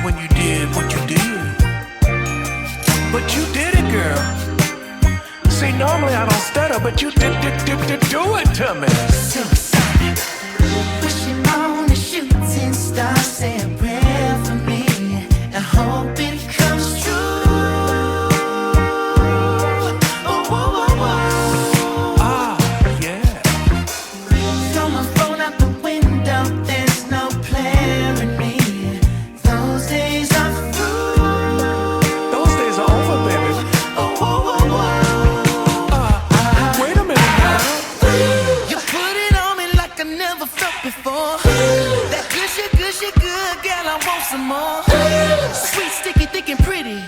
when you did what you did. But you did it, girl. See, normally I don't stutter, but you did do it to me. Supersonic, wishing on a shooting star, say a prayer for me and hope it comes true. Oh, whoa, whoa, whoa. Ah, yeah. Throw my phone out the window, there's no planning me. Those days are through. Those days are over, baby. Oh, whoa, whoa, whoa. Wait a minute now. You put it on me like I never felt before. That good shit, good, girl, I want some more. Sweet, sticky, thick and pretty.